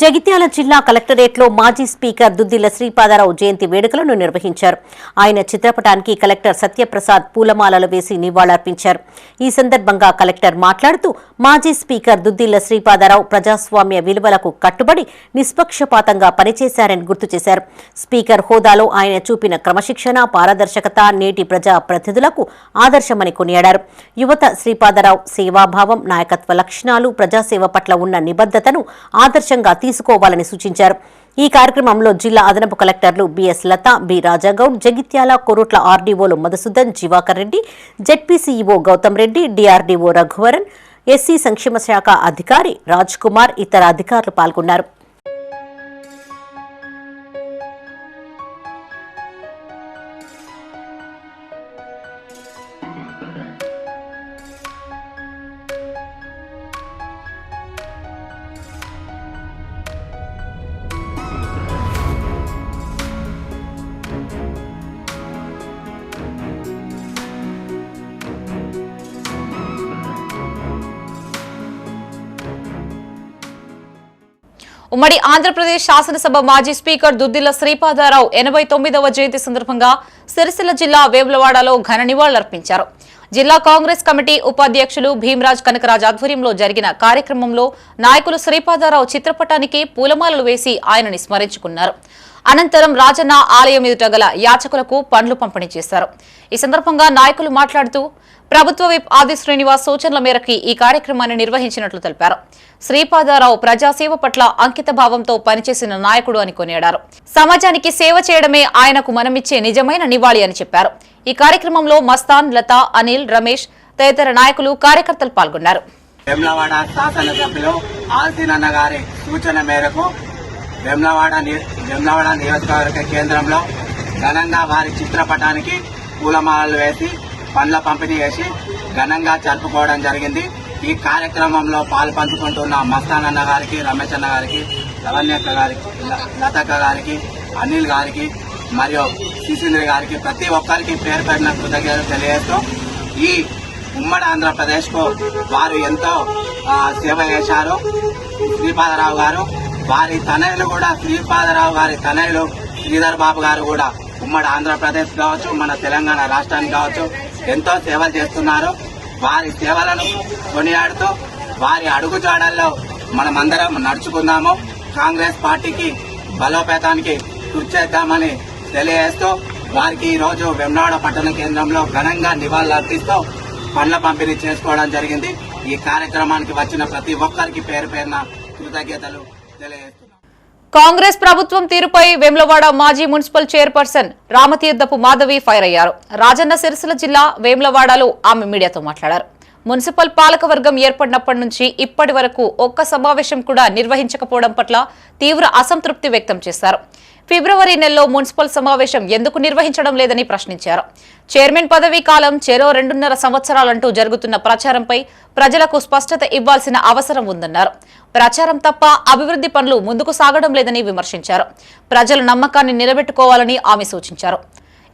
జగిత్యాల జిల్లా కలెక్టరేట్లో మాజీ స్పీకర్ దుద్దిల్ల శ్రీపాదరావు జయంతి వేడుకలను నిర్వహించారు. ఆయన చిత్రపటానికి కలెక్టర్ సత్యప్రసాద్ పూలమాలలు వేసి నివాళులర్పించారు. ఈ సందర్భంగా కలెక్టర్ మాట్లాడుతూ మాజీ స్పీకర్ దుద్దిల్ల శ్రీపాదరావు ప్రజాస్వామ్య విలువలకు కట్టుబడి నిష్పక్షపాతంగా పనిచేశారని గుర్తు చేశారు. స్పీకర్ హోదాలో ఆయన చూపిన క్రమశిక్షణ, పారదర్శకత నేటి ప్రజా ప్రతినిధులకు ఆదర్శమని కొనియాడారు. యువత శ్రీపాదరావు సేవాభావం, నాయకత్వ లక్షణాలు, ప్రజాసేవ పట్ల ఉన్న నిబద్ధతను ఆదర్శంగా తీసుకోవాలని సూచించారు. ఈ కార్యక్రమంలో జిల్లా అదనపు కలెక్టర్లు బిఎస్ లత, B Raja Goud, Jagtial Korutla ఆర్డీఓలు Madhusudan, Jivakar Reddy, ZP CEO Gautam Reddy, DRDO Raghuvaran, SC సంక్షేమ శాఖ అధికారి రాజ్ కుమార్, ఇతర అధికారులు పాల్గొన్నారు. ఉమ్మడి ఆంధ్రప్రదేశ్ శాసనసభ మాజీ స్పీకర్ దుద్దిల్ల శ్రీపాదరావు 89వ జయంతి సందర్భంగా సిరిసిల్ల జిల్లా వేములవాడలో ఘన నివాళులర్పించారు. జిల్లా కాంగ్రెస్ కమిటీ ఉపాధ్యక్షులు భీమరాజ్ కనకరాజ్ ఆధ్వర్యంలో జరిగిన కార్యక్రమంలో నాయకులు శ్రీపాదరావు చిత్రపటానికి పూలమాలలు వేసి ఆయనని స్మరించుకున్నారు. అనంతరం రాజన్న ఆలయం ఎదుట గల యాచకులకు పండ్లు పంపిణీ చేశారు. ఈ సందర్భంగా నాయకులు మాట్లాడుతూ ప్రభుత్వ విప్ ఆది శ్రీనివాస్ సూచనల మేరకు ఈ కార్యక్రమాన్ని నిర్వహించినట్లు తెలిపారు. శ్రీపాదరావు ప్రజాసేవ పట్ల అంకిత భావంతో పనిచేసిన నాయకుడు అని కొనియాడారు. సమాజానికి సేవ చేయడమే ఆయనకు మనమిచ్చే నిజమైన నివాళి అని చెప్పారు. ఈ కార్యక్రమంలో మస్తాన్, లత, అనిల్, రమేష్ తదితర నాయకులు, కార్యకర్తలు పాల్గొన్నారు. వేములవాడ శాసనసభ్యులు ఆల్సీనన్న గారి సూచన మేరకు వేములవాడ నియోజకవర్గ కేంద్రంలో ఘనంగా వారి చిత్రపటానికి పూలమాలలు వేసి పండ్ల పంపిణీ చేసి ఘనంగా జరుపుకోవడం జరిగింది. ఈ కార్యక్రమంలో పాల్పంచుకుంటున్న మస్తానన్న గారికి, రమేష్ అన్న గారికి, లవణ్యక్క గారికి, లతక్క గారికి, అనిల్ గారికి మరియు శిశీంద్ర గారికి ప్రతి ఒక్కరికి పేరు పెట్టిన కృతజ్ఞతలు తెలియజేస్తూ ఈ ఉమ్మడి ఆంధ్రప్రదేశ్కు వారు ఎంతో సేవ చేశారు. శ్రీపాదరావు గారు వారి తనయులు కూడా, శ్రీపాదరావు గారి తనయులు శ్రీధర్ బాబు గారు కూడా ఉమ్మడి ఆంధ్రప్రదేశ్ కావచ్చు, మన తెలంగాణ రాష్ట్రానికి కావచ్చు ఎంతో సేవలు చేస్తున్నారు. వారి సేవలను కొనియాడుతూ వారి అడుగుజాడల్లో మనమందరం నడుచుకుందాము. కాంగ్రెస్ పార్టీకి బలోపేతానికి కృషి చేద్దామని తెలియజేస్తూ వారికి ఈ రోజు వేములవాడ పట్టణ కేంద్రంలో ఘనంగా నివాళులర్పిస్తూ పండ్ల పంపిణీ చేసుకోవడం జరిగింది. ఈ కార్యక్రమానికి వచ్చిన ప్రతి ఒక్కరికి పేరు పేరున కృతజ్ఞతలు తెలియజేస్తున్నాం. కాంగ్రెస్ ప్రభుత్వం తీరుపై వేములవాడ మాజీ municipal chairperson Ramatheerthapu Madhavi fire అయ్యారు. రాజన్న సిరిసిల్ల జిల్లా వేములవాడలో ఆమె మీడియాతో మాట్లాడారు. మున్సిపల్ పాలకవర్గం ఏర్పడినప్పటి నుంచి ఇప్పటి వరకు ఒక్క సమావేశం కూడా నిర్వహించకపోవడం పట్ల తీవ్ర అసంతృప్తి వ్యక్తం చేశారు. ఫిబ్రవరి నెలలో మున్సిపల్ సమావేశం ఎందుకు నిర్వహించడం లేదని ప్రశ్నించారు. చైర్మన్ పదవీ కాలం చెరో 2.5 సంవత్సరాలంటూ జరుగుతున్న ప్రచారంపై ప్రజలకు స్పష్టత ఇవ్వాల్సిన అవసరం ఉందన్నారు. ప్రచారం తప్ప అభివృద్ధి పనులు ముందుకు సాగడం లేదని విమర్శించారు. ప్రజల నమ్మకాన్ని నిలబెట్టుకోవాలని ఆమె సూచించారు.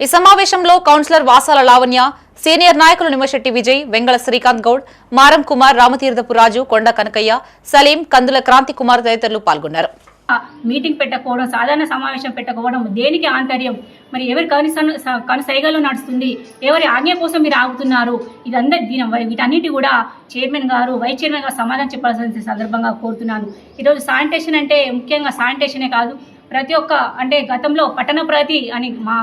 ఈ సమావేశంలో కౌన్సిలర్ వాసాల లావణ్య, సీనియర్ నాయకులు నిమ్మశెట్టి విజయ్, వెంగళ శ్రీకాంత్ గౌడ్, మారం కుమార్, రామతీర్థపు రాజు, కొండ కనకయ్య, సలీం, కందుల క్రాంతి కుమార్ తదితరులు పాల్గొన్నారు. మీటింగ్ పెట్టకపోవడం, సాధారణ సమావేశం పెట్టకపోవడం దేనికి ఆంతర్యం? మరి ఎవరి కనుసైగల్లో నడుస్తుంది? ఎవరి ఆజ్ఞ కోసం మీరు ఆగుతున్నారు? వీటన్నిటి కూడా చైర్మన్ గారు, వైస్ చైర్మన్ గారు సమాధానం చెప్పాల్సిన సందర్భంగా కోరుతున్నాను. ఈరోజు శానిటేషన్ అంటే ముఖ్యంగా శానిటేషనే కాదు, ప్రతి ఒక్క అంటే గతంలో పట్టణ ప్రగతి అని మా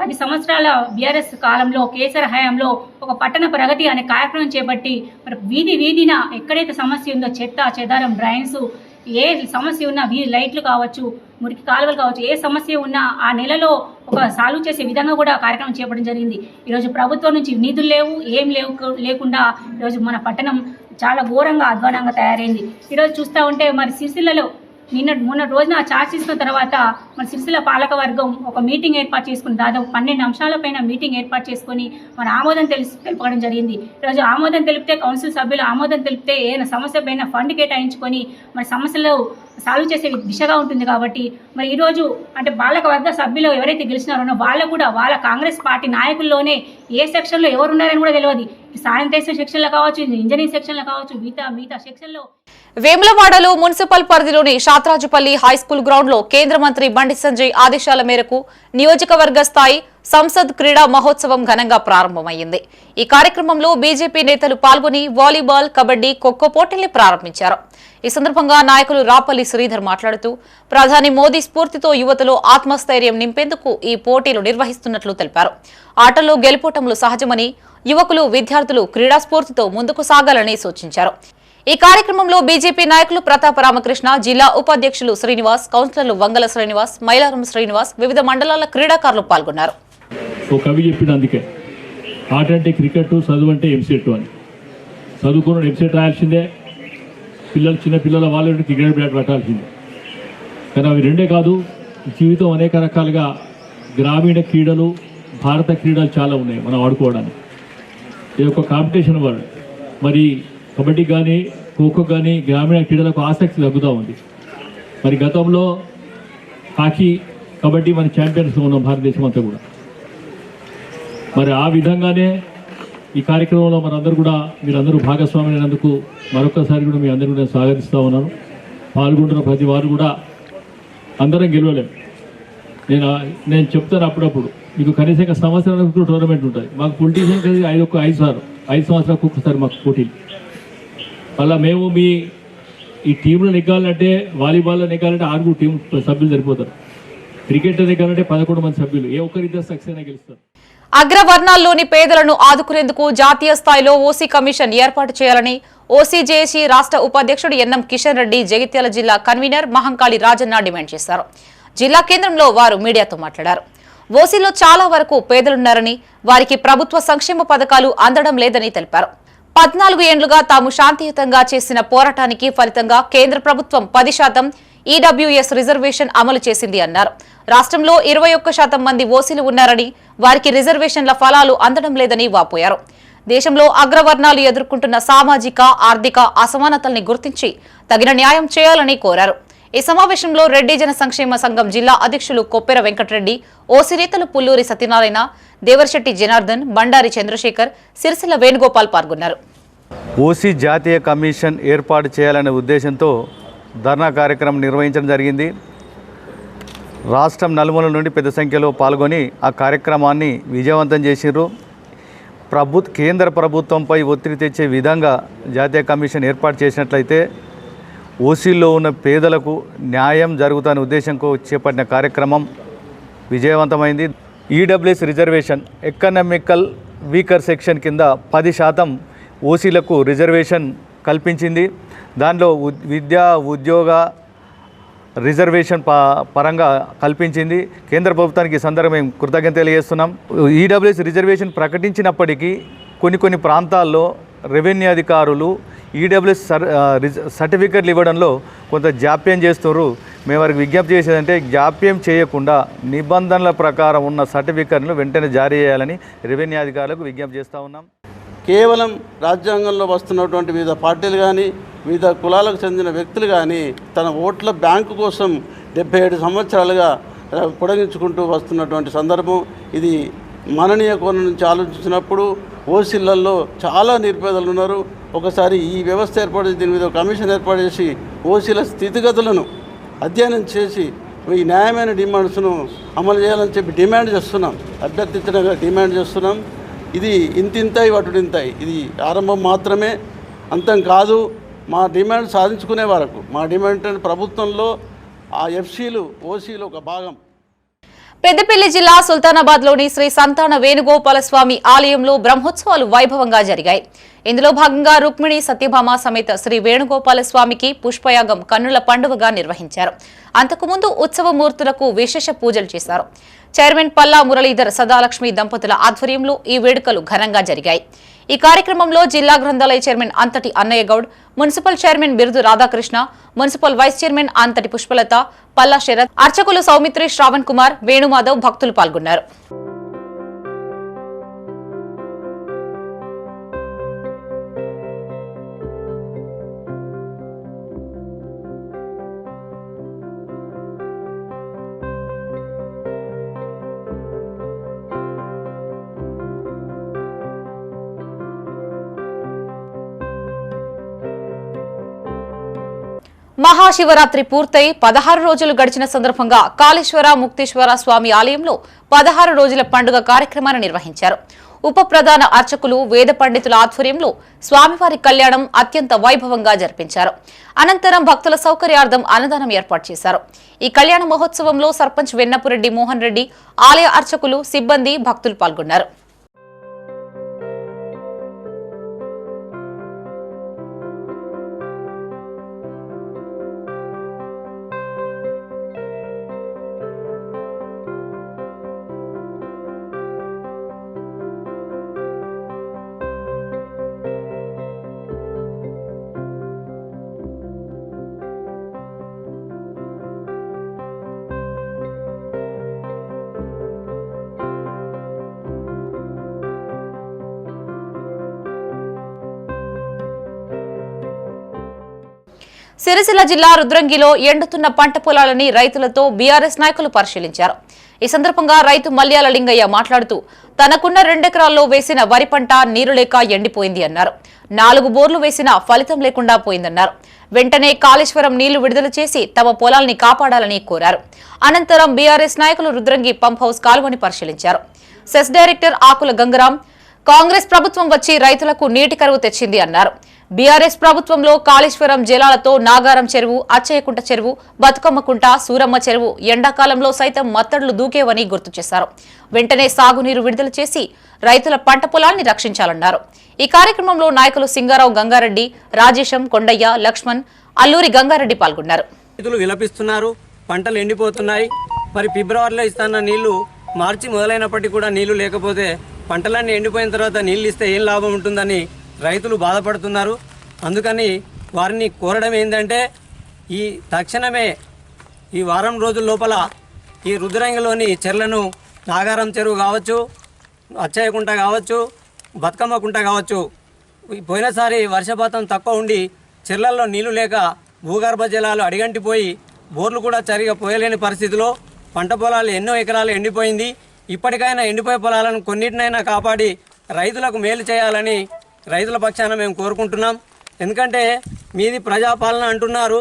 10 సంవత్సరాల బీఆర్ఎస్ కాలంలో కేసీఆర్ హయాంలో ఒక పట్టణ ప్రగతి అనే కార్యక్రమం చేపట్టి మరి వీధిన ఎక్కడైతే సమస్య ఉందో చెత్త చెదారం, డ్రైన్స్, ఏ సమస్య ఉన్నా లైట్లు కావచ్చు, మురికి కాలువలు కావచ్చు, ఏ సమస్య ఉన్నా ఆ నెలలో ఒక సాల్వ్ చేసే విధంగా కూడా కార్యక్రమం చేపట్టడం జరిగింది. ఈరోజు ప్రభుత్వం నుంచి నిధులు లేవు, ఏం లేకుండా ఈరోజు మన పట్టణం చాలా ఘోరంగా అధ్వానంగా తయారైంది. ఈరోజు చూస్తూ ఉంటే మరి సిరిసిల్లలో మొన్న రోజున ఛార్జ్ తీసుకున్న తర్వాత మన సిరిసిల్ల పాలక వర్గం ఒక మీటింగ్ ఏర్పాటు చేసుకుని దాదాపు 12 అంశాలపైన మీటింగ్ ఏర్పాటు చేసుకుని మన ఆమోదం తెలుపడం జరిగింది. ఈరోజు ఆమోదం తెలిపితే కౌన్సిల్ సభ్యులు ఆమోదం తెలిపితే ఏదైనా సమస్య పైన ఫండ్ కేటాయించుకొని మరి సమస్యలు సాల్వ్ చేసే దిశగా ఉంటుంది. కాబట్టి మరి ఈరోజు అంటే పాలక వర్గ సభ్యులు ఎవరైతే గెలిచినారో వాళ్ళు కూడా వాళ్ళ కాంగ్రెస్ పార్టీ నాయకుల్లోనే ఏ సెక్షన్లో ఎవరు ఉన్నారని కూడా తెలియదు. శానిటైజేషన్ సెక్షన్లో కావచ్చు, ఇంజనీరింగ్ సెక్షన్లో కావచ్చు, మిగతా సెక్షన్లో. వేములవాడలో మున్సిపల్ పరిధిలోని శాత్రాజుపల్లి హైస్కూల్ గ్రౌండ్ లో కేంద్ర మంత్రి బండి సంజయ్ ఆదేశాల మేరకు నియోజకవర్గ స్థాయి సంసద్ క్రీడా మహోత్సవం ఘనంగా ప్రారంభమైంది. ఈ కార్యక్రమంలో బీజేపీ నేతలు పాల్గొని వాలీబాల్, కబడ్డీ, ఖోఖో పోటీల్ని ప్రారంభించారు. ఈ సందర్భంగా నాయకులు రాపల్లి శ్రీధర్ మాట్లాడుతూ ప్రధాని మోదీ స్ఫూర్తితో యువతలో ఆత్మస్థైర్యం నింపేందుకు ఈ పోటీలు నిర్వహిస్తున్నట్లు తెలిపారు. ఆటల్లో గెలుపోటములు సహజమని, యువకులు, విద్యార్థులు క్రీడా స్ఫూర్తితో ముందుకు సాగాలని సూచించారు. ఈ కార్యక్రమంలో బీజేపీ నాయకులు ప్రతాప రామకృష్ణ, జిల్లా ఉపాధ్యక్షులు శ్రీనివాస్, కౌన్సిలర్లు వంగల శ్రీనివాస్, మైలారం శ్రీనివాస్, వివిధ మండలాల క్రీడాకారులు పాల్గొన్నారు. ఓ కవి చెప్పిన అందుకే ఆట అంటే క్రికెట్, చదువు అంటే ఎంసెట్ అని. చదువుకున్న ఎంసెట్ రాయాల్సిందే, చిన్న పిల్లల వాళ్ళు క్రికెట్ బ్యాట్ పెట్టాల్సిందే. కానీ అవి రెండే కాదు, జీవితం అనేక రకాలుగా గ్రామీణ క్రీడలు, భారత క్రీడలు చాలా ఉన్నాయి మనం ఆడుకోవడానికి. ఇది ఒక కాంపిటీషన్ వరల్డ్. మరి కబడ్డీ కానీ, ఖోఖో కానీ గ్రామీణ క్రీడలకు ఆసక్తి తగ్గుతూ ఉంది. మరి గతంలో హాకీ, కబడ్డీ మన ఛాంపియన్స్ ఉన్నాం భారతదేశం అంతా కూడా. మరి ఆ విధంగానే ఈ కార్యక్రమంలో మనందరూ కూడా మీరందరూ భాగస్వామ్యమైనందుకు మరొకసారి కూడా మీ అందరూ కూడా స్వాగతిస్తూ ఉన్నాను. పాల్గొంటున్న ప్రతి వారు కూడా అందరం గెలవలేము. నేను చెప్తాను అప్పుడప్పుడు, మీకు కనీసం సంవత్సరాలకు టోర్నమెంట్ ఉంటుంది. మాకు పొలిటీషియన్కి 5 సంవత్సరాలకు ఒకసారి మాకు పోటీలు. అలా మేము ఈ టీంలో నెగ్గాలంటే, వాలీబాల్లో నెగ్గాలంటే 6 టీం సభ్యులు సరిపోతారు. క్రికెట్ నెగ్గాలంటే 11 మంది సభ్యులు, ఏ ఒక్కరిద్దరు సక్సెస్ అయినా గెలుస్తారు. అగ్రవర్ణాల్లోని పేదలను ఆదుకునేందుకు జాతీయ స్థాయిలో ఓసీ కమిషన్ ఏర్పాటు చేయాలని ఓసీజేఏసీ రాష్ట్ర ఉపాధ్యక్షుడు ఎన్ఎం కిషన్ రెడ్డి, జగిత్యాల జిల్లా కన్వీనర్ మహంకాళి రాజన్న డిమాండ్ చేశారు. జిల్లా కేంద్రంలో వారు మీడియాతో మాట్లాడారు. ఓసీలో చాలా వరకు పేదలున్నారని, వారికి ప్రభుత్వ సంక్షేమ పథకాలు అందడం లేదని తెలిపారు. 14 ఏళ్లుగా తాము శాంతియుతంగా చేసిన పోరాటానికి ఫలితంగా కేంద్ర ప్రభుత్వం 10% ఈడబ్ల్యూఎస్ రిజర్వేషన్ అమలు చేసింది అన్నారు. రాష్ట్రంలో 21% మంది ఓసీలు ఉన్నారని, వారికి రిజర్వేషన్ల ఫలాలు అందడం లేదని వాపోయారు. దేశంలో అగ్రవర్ణాలు ఎదుర్కొంటున్న సామాజిక, ఆర్థిక అసమానతల్ని గుర్తించి తగిన న్యాయం చేయాలని కోరారు. ఈ సమావేశంలో రెడ్డి జన సంక్షేమ సంఘం జిల్లా అధ్యక్షులు కొప్పెర వెంకటరెడ్డి, ఓసీ నేతలు పుల్లూరి సత్యనారాయణ, దేవరశెట్టి జనార్దన్, బండారి చంద్రశేఖర్, సిరిసిల్ల వేణుగోపాల్ పాల్గొన్నారు. ఓసీ జాతీయ కమిషన్ ఏర్పాటు చేయాలనే ఉద్దేశంతో ధర్నా కార్యక్రమం నిర్వహించడం జరిగింది. రాష్ట్రం నలుమూలల నుండి పెద్ద సంఖ్యలో పాల్గొని ఆ కార్యక్రమాన్ని విజయవంతం చేసిర్రు. కేంద్ర ప్రభుత్వంపై ఒత్తిడి తెచ్చే విధంగా జాతీయ కమిషన్ ఏర్పాటు చేసినట్లయితే ఓసీలో ఉన్న పేదలకు న్యాయం జరుగుతున్న ఉద్దేశంతో చేపట్టిన కార్యక్రమం విజయవంతమైంది. EWS reservation economical weaker section కింద 10% ఓసీలకు రిజర్వేషన్ కల్పించింది. దానిలో విద్యా ఉద్యోగ రిజర్వేషన్ పరంగా కల్పించింది. కేంద్ర ప్రభుత్వానికి ఈ సందర్భంగా మేము కృతజ్ఞతలు తెలియజేస్తున్నాం. ఈడబ్ల్యూఎస్ రిజర్వేషన్ ప్రకటించినప్పటికీ కొన్ని ప్రాంతాల్లో రెవెన్యూ అధికారులు ఈడబ్ల్యూఎస్ సర్టిఫికెట్లు ఇవ్వడంలో కొంత జాప్యం చేస్తున్నారు. మేము వారికి విజ్ఞప్తి చేసేదంటే జాప్యం చేయకుండా నిబంధనల ప్రకారం ఉన్న సర్టిఫికెట్ను వెంటనే జారీ చేయాలని రెవెన్యూ అధికారులకు విజ్ఞప్తి చేస్తూ ఉన్నాం. కేవలం రాజ్యాంగంలో వస్తున్నటువంటి వివిధ పార్టీలు కానీ వివిధ కులాలకు చెందిన వ్యక్తులు కానీ తన ఓట్ల బ్యాంకు కోసం 77 సంవత్సరాలుగా పొడిగించుకుంటూ వస్తున్నటువంటి సందర్భం ఇది. మాననీయ కోణం నుంచి ఆలోచించినప్పుడు ఓసీలలో చాలా నిరుపేదలు ఉన్నారు. ఒకసారి ఈ వ్యవస్థ ఏర్పాటు చేసి దీని మీద కమిషన్ ఏర్పాటు చేసి ఓసీల స్థితిగతులను అధ్యయనం చేసి ఈ న్యాయమైన డిమాండ్స్ను అమలు చేయాలని చెప్పి డిమాండ్ చేస్తున్నాం, అభ్యర్థించడంగా డిమాండ్ చేస్తున్నాం. ఇది ఇంతింతాయి వటుడింతాయి, ఇది ఆరంభం మాత్రమే, అంతం కాదు. మా డిమాండ్ సాధించుకునే వరకు మా డిమాండ్ ప్రభుత్వంలో ఆ ఎఫ్సీలు ఓసీలు ఒక భాగం. పెద్దపల్లి జిల్లా సుల్తానాబాద్లోని శ్రీ సంతాన వేణుగోపాల స్వామి ఆలయంలో బ్రహ్మోత్సవాలు వైభవంగా జరిగాయి. ఇందులో భాగంగా రుక్మిణి సత్యభామ సమేత శ్రీ వేణుగోపాల స్వామికి పుష్పయాగం కన్నుల పండుగగా నిర్వహించారు. అంతకుముందు ఉత్సవమూర్తులకు విశేష పూజలు చేశారు. చైర్మన్ పల్లా మురళీధర్ సదాలక్ష్మి దంపతుల ఆధ్వర్యంలో ఈ వేడుకలు ఘనంగా జరిగాయి. ఈ కార్యక్రమంలో జిల్లా గ్రంథాలయ చైర్మన్ అంతటి అన్నయ్య గౌడ్, మున్సిపల్ చైర్మన్ బిరుదు రాధాకృష్ణ, మున్సిపల్ వైస్ చైర్మన్ అంతటి పుష్పలత, పల్లా శరత్, అర్చకులు సౌమిత్రి, శ్రావణ్ కుమార్, వేణుమాధవ్, భక్తులు పాల్గొన్నారు. మహాశివరాత్రి పూర్తయి 16 రోజులు గడిచిన సందర్భంగా కాళేశ్వర ముక్తేశ్వర స్వామి ఆలయంలో 16 రోజుల పండుగ కార్యక్రమాన్ని నిర్వహించారు. ఉప ప్రధాన అర్చకులు, వేద పండితుల ఆధ్వర్యంలో స్వామివారి కళ్యాణం అత్యంత వైభవంగా జరిపించారు. అనంతరం భక్తుల సౌకర్యార్థం అన్నదానం ఏర్పాటు చేశారు. ఈ కళ్యాణ మహోత్సవంలో సర్పంచ్ వెన్నపురెడ్డి మోహన్ రెడ్డి, ఆలయ అర్చకులు, సిబ్బంది, భక్తులు పాల్గొన్నారు. సిరిసిల్ల జిల్లా రుద్రంగిలో ఎండుతున్న పంట పొలాలని రైతులతో బీఆర్ఎస్ నాయకులు పరిశీలించారు. ఈ సందర్భంగా రైతు మల్యాల లింగయ్య మాట్లాడుతూ తనకున్న 2 ఎకరాల్లో వేసిన వరి పంట నీరు లేక ఎండిపోయింది అన్నారు. 4 బోర్లు వేసినా ఫలితం లేకుండా పోయిందన్నారు. వెంటనే కాళేశ్వరం నీళ్లు విడుదల చేసి తమ పొలాల్ని కాపాడాలని కోరారు. అనంతరం బీఆర్ఎస్ నాయకులు రుద్రంగి పంప్ హౌస్ కాలువని పరిశీలించారు. సెస్ డైరెక్టర్ ఆకుల గంగరాం, కాంగ్రెస్ ప్రభుత్వం వచ్చి రైతులకు నీటి కరువు తెచ్చింది అన్నారు. బీఆర్ఎస్ ప్రభుత్వంలో కాళేశ్వరం జలాలతో నాగారం చెరువు, అచ్చయ్యకుంట చెరువు, బతుకమ్మకుంట, సూరమ్మ చెరువు ఎండాకాలంలో సైతం మత్తడులు దూకేవని గుర్తు చేశారు. వెంటనే సాగునీరు విడుదల చేసి రైతుల పంట పొలాన్ని రక్షించాలన్నారు. ఈ కార్యక్రమంలో నాయకులు సింగారావు గంగారెడ్డి, రాజేశం, కొండయ్య, లక్ష్మణ్, అల్లూరి గంగారెడ్డి పాల్గొన్నారు. రైతులు విలపిస్తున్నారు, పంటలు ఎండిపోతున్నాయి. మరి ఫిబ్రవరిలో ఇస్తున్న నీళ్లు మార్చి మొదలైనప్పటికీ కూడా నీళ్లు లేకపోతే పంటలన్నీ ఎండిపోయిన తర్వాత నీళ్ళు ఇస్తే ఏం లాభం ఉంటుందని రైతులు బాధపడుతున్నారు. అందుకని వారిని కోరడం ఏంటంటే ఈ తక్షణమే ఈ వారం రోజుల లోపల ఈ రుద్రంగిలోని చెర్లను నాగారం చెరువు కావచ్చు, అచ్చయ్యకుంట కావచ్చు, బతుకమ్మకుంట కావచ్చు, పోయినసారి వర్షపాతం తక్కువ ఉండి చెర్లల్లో నీళ్లు లేక భూగర్భ జలాలు అడిగంటిపోయి బోర్లు కూడా సరిగా పోయలేని పరిస్థితిలో పంట పొలాలు ఎన్నో ఎకరాలు ఎండిపోయింది. ఇప్పటికైనా ఎండిపోయే పొలాలను కొన్నిటినైనా కాపాడి రైతులకు మేలు చేయాలని రైతుల పక్షాన మేము కోరుకుంటున్నాం. ఎందుకంటే మీది ప్రజాపాలన అంటున్నారు,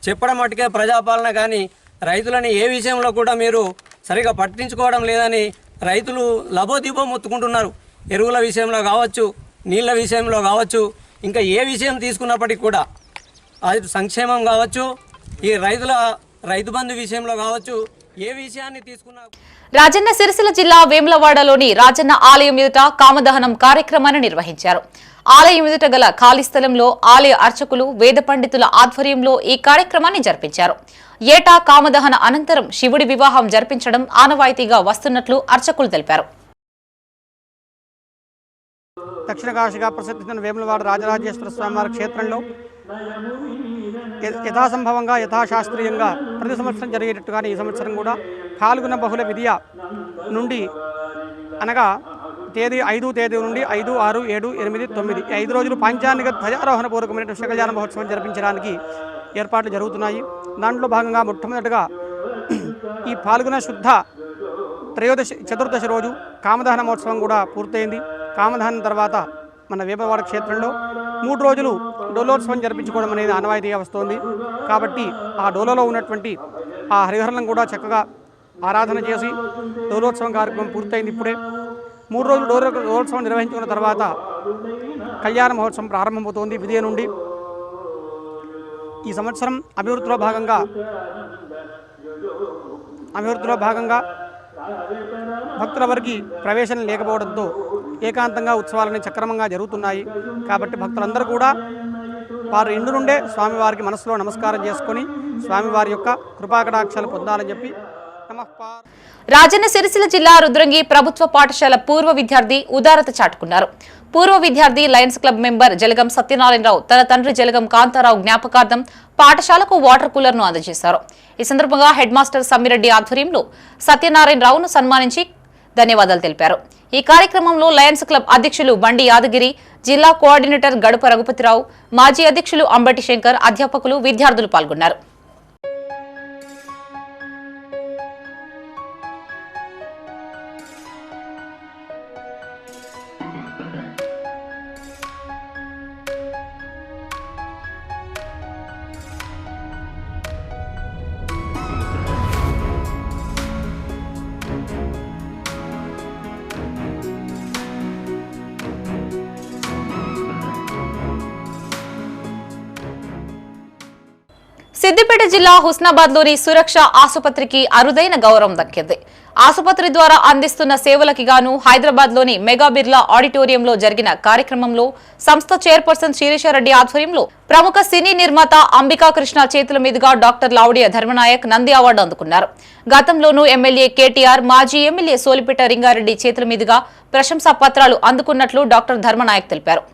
చెప్పడం మట్టుకే ప్రజాపాలన, కానీ రైతులని ఏ విషయంలో కూడా మీరు సరిగా పట్టించుకోవడం లేదని రైతులు లబోదిబో మొత్తుకుంటున్నారు. ఎరువుల విషయంలో కావచ్చు, నీళ్ళ విషయంలో కావచ్చు, ఇంకా ఏ విషయం తీసుకున్నప్పటికీ కూడా అది సంక్షేమం కావచ్చు, ఈ రైతు బంధు విషయంలో కావచ్చు, ఏ విషయాన్ని తీసుకున్నా. రాజన్న సిరిసిల్ల జిల్లా వేములవాడలోని రాజన్న ఆలయం ఎదుట కామదహనం కార్యక్రమాన్ని నిర్వహించారు. ఆలయం ఎదుట గల ఖాళీ స్థలంలో ఆలయ అర్చకులు, వేద పండితుల ఆధ్వర్యంలో ఈ కార్యక్రమాన్ని జరిపించారు. ఏటా కామదహన అనంతరం శివుడి వివాహం జరిపించడం ఆనవాయితీగా వస్తున్నట్లు అర్చకులు తెలిపారు. దక్షిణ కాశీగా ప్రసిద్ధిన వేములవాడ రాజరాజేశ్వర స్వామివారి క్షేత్రంలో యథాసంభవంగా యథాశాస్త్రీయంగా ప్రతి సంవత్సరం జరిగేటట్టుగానే ఈ సంవత్సరం కూడా పాల్గొన్న బహుళ విద్య నుండి అనగా తేదీ 5 తేదీ నుండి 5, 6, 7, 8, 9 5 రోజులు పంచాంగ ధ్వజారోహణ పూర్వకమైన విశ్వకళ్యాణ మహోత్సవం జరిపించడానికి ఏర్పాట్లు జరుగుతున్నాయి. దాంట్లో భాగంగా మొట్టమొదటిగా ఈ పాల్గొన శుద్ధ చతుర్దశి రోజు కామదహన మహోత్సవం కూడా పూర్తయింది. కామదహనం తర్వాత మన వేములవాడ క్షేత్రంలో 3 రోజులు డోలోత్సవం జరిపించుకోవడం అనేది ఆనవాయితీగా వస్తోంది. కాబట్టి ఆ డోలలో ఉన్నటువంటి ఆ హరిహరణం కూడా చక్కగా ఆరాధన చేసి డోలోత్సవం కార్యక్రమం పూర్తయింది. ఇప్పుడే 3 రోజులు డోలోత్సవం నిర్వహించుకున్న తర్వాత కళ్యాణ మహోత్సవం ప్రారంభమవుతోంది. విజయ నుండి ఈ సంవత్సరం అభివృద్ధిలో భాగంగా భక్తుల వరకు ప్రవేశం లేకపోవడంతో ఏకాంతంగా ఉత్సవాలని సక్రమంగా జరుగుతున్నాయి. కాబట్టి భక్తులందరూ కూడా వారు ఇంటి నుండే స్వామివారికి మనసులో నమస్కారం చేసుకొని స్వామివారి యొక్క కృపాకటాక్షాలు పొందాలని చెప్పి రాజన్న సిరిసిల్ల జిల్లా రుద్రంగి ప్రభుత్వ పాఠశాల పూర్వ విద్యార్థి ఉదారత చాటుకున్నారు. పూర్వ విద్యార్థి Lions club member Jalagam Satyanarayana Rao తన తండ్రి జలగం కాంతారావు జ్ఞాపకార్థం పాఠశాలకు వాటర్ కూలర్ను అందజేశారు. ఈ సందర్భంగా హెడ్ మాస్టర్ సమ్మిరెడ్డి ఆధ్వర్యంలో సత్యనారాయణరావును సన్మానించి ధన్యవాదాలు తెలిపారు. ఈ కార్యక్రమంలో లయన్స్ క్లబ్ అధ్యక్షులు బండి యాదగిరి, జిల్లా కోఆర్డినేటర్ గడప రఘుపతిరావు, మాజీ అధ్యక్షులు అంబటి శంకర్, అధ్యాపకులు, విద్యార్థులు పాల్గొన్నారు. సిద్దిపేట జిల్లా హుస్నాబాద్లోని సురక్ష ఆసుపత్రికి అరుదైన గౌరవం దక్కింది. ఆసుపత్రి ద్వారా అందిస్తున్న సేవలకి గాను హైదరాబాద్లోని మెగా బిర్లా ఆడిటోరియంలో జరిగిన కార్యక్రమంలో సంస్థ చైర్పర్సన్ శిరీషారెడ్డి ఆధ్వర్యంలో ప్రముఖ సినీ నిర్మాత అంబికా కృష్ణ చేతుల మీదుగా డాక్టర్ లావుడియా ధర్మనాయక్ నంది అవార్డు అందుకున్నారు. గతంలోనూ ఎమ్మెల్యే కేటీఆర్, మాజీ ఎమ్మెల్యే సోలిపేట రింగారెడ్డి చేతుల మీదుగా ప్రశంసా పత్రాలు అందుకున్నట్లు డాక్టర్ ధర్మనాయక్ తెలిపారు.